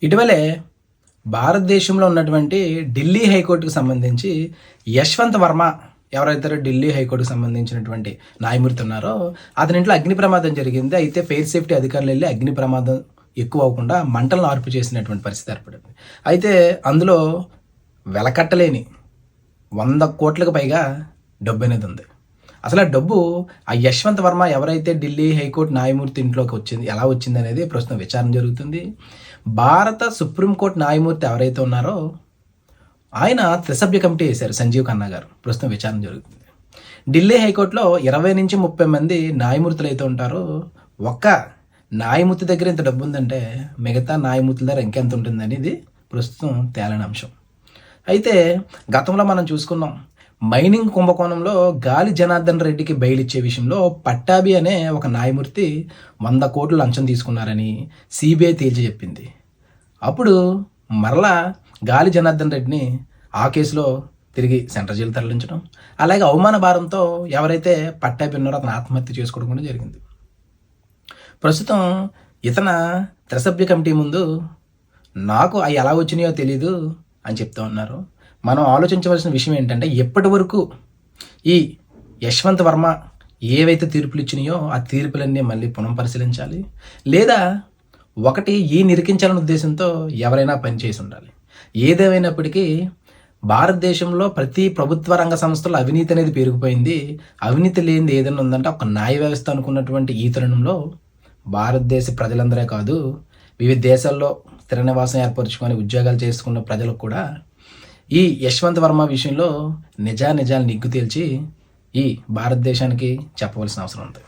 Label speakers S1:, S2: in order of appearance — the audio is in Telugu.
S1: ఇటీవలే భారతదేశంలో ఉన్నటువంటి ఢిల్లీ హైకోర్టుకు సంబంధించి యశ్వంత్ వర్మ ఎవరైతే ఢిల్లీ హైకోర్టుకు సంబంధించినటువంటి న్యాయమూర్తి ఉన్నారో అతని ఇంట్లో అగ్ని ప్రమాదం జరిగింది. అయితే ఫెయిర్ సేఫ్టీ అధికారులు వెళ్ళి అగ్ని ప్రమాదం ఎక్కువ అవ్వకుండా మంటలను ఆర్పు చేసినటువంటి పరిస్థితి ఏర్పడింది. అయితే అందులో వెలకట్టలేని 100 కోట్లకు పైగా డబ్బు అనేది ఉంది. అసలు ఆ డబ్బు ఆ యశ్వంత్ వర్మ ఎవరైతే ఢిల్లీ హైకోర్టు న్యాయమూర్తి ఇంట్లోకి వచ్చింది, ఎలా వచ్చింది అనేది ప్రస్తుతం విచారణ జరుగుతుంది. భారత సుప్రీంకోర్టు న్యాయమూర్తి ఎవరైతే ఉన్నారో ఆయన త్రిసభ్య కమిటీ వేశారు, సంజీవ్ ఖన్నా గారు. ప్రస్తుతం విచారణ జరుగుతుంది. ఢిల్లీ హైకోర్టులో 20 నుంచి 30 మంది న్యాయమూర్తులు అయితే ఉంటారో ఒక్క న్యాయమూర్తి దగ్గర ఇంత డబ్బు ఉందంటే మిగతా న్యాయమూర్తుల దగ్గర ఇంకెంత ఉంటుంది అనేది ప్రస్తుతం తేలని అంశం. అయితే గతంలో మనం చూసుకున్నాం, మైనింగ్ కుంభకోణంలో గాలి జనార్దన్ రెడ్డికి బెయిల్ ఇచ్చే విషయంలో పట్టాభి అనే ఒక న్యాయమూర్తి 100 కోట్లు లంచం తీసుకున్నారని సిబిఐ తేల్చి చెప్పింది. అప్పుడు మరలా గాలి జనార్దన్ రెడ్డిని ఆ కేసులో తిరిగి సెంట్రల్ జైలు తరలించడం, అలాగే అవమాన భారంతో ఎవరైతే పట్టాభి ఉన్నారో అతను ఆత్మహత్య చేసుకోవడం కూడా జరిగింది. ప్రస్తుతం ఇతన త్రిసభ్య కమిటీ ముందు నాకు అవి ఎలా వచ్చినాయో తెలీదు అని చెప్తూ ఉన్నారు. మనం ఆలోచించవలసిన విషయం ఏంటంటే, ఎప్పటి వరకు ఈ యశ్వంత్ వర్మ ఏవైతే తీర్పులు ఇచ్చినాయో ఆ తీర్పులన్నీ మళ్ళీ పునఃపరిశీలించాలి, లేదా ఒకటి ఈ నిరికించాలనే ఉద్దేశంతో ఎవరైనా పనిచేసి ఉండాలి. ఏదేమైనప్పటికీ భారతదేశంలో ప్రతి ప్రభుత్వ రంగ సంస్థలో అవినీతి అనేది పెరిగిపోయింది. అవినీతి లేనిది ఏదైనా ఉందంటే ఒక న్యాయ వ్యవస్థ అనుకున్నటువంటి ఈ తరుణంలో భారతదేశ ప్రజలందరే కాదు, వివిధ దేశాల్లో స్థిర నివాసం ఏర్పరచుకొని ఉద్యోగాలు చేసుకున్న ప్రజలకు కూడా ఈ యశ్వంత్ వర్మ విషయంలో నిజాలు నిగ్గు తేల్చి ఈ భారతదేశానికి చెప్పవలసిన అవసరం ఉంది.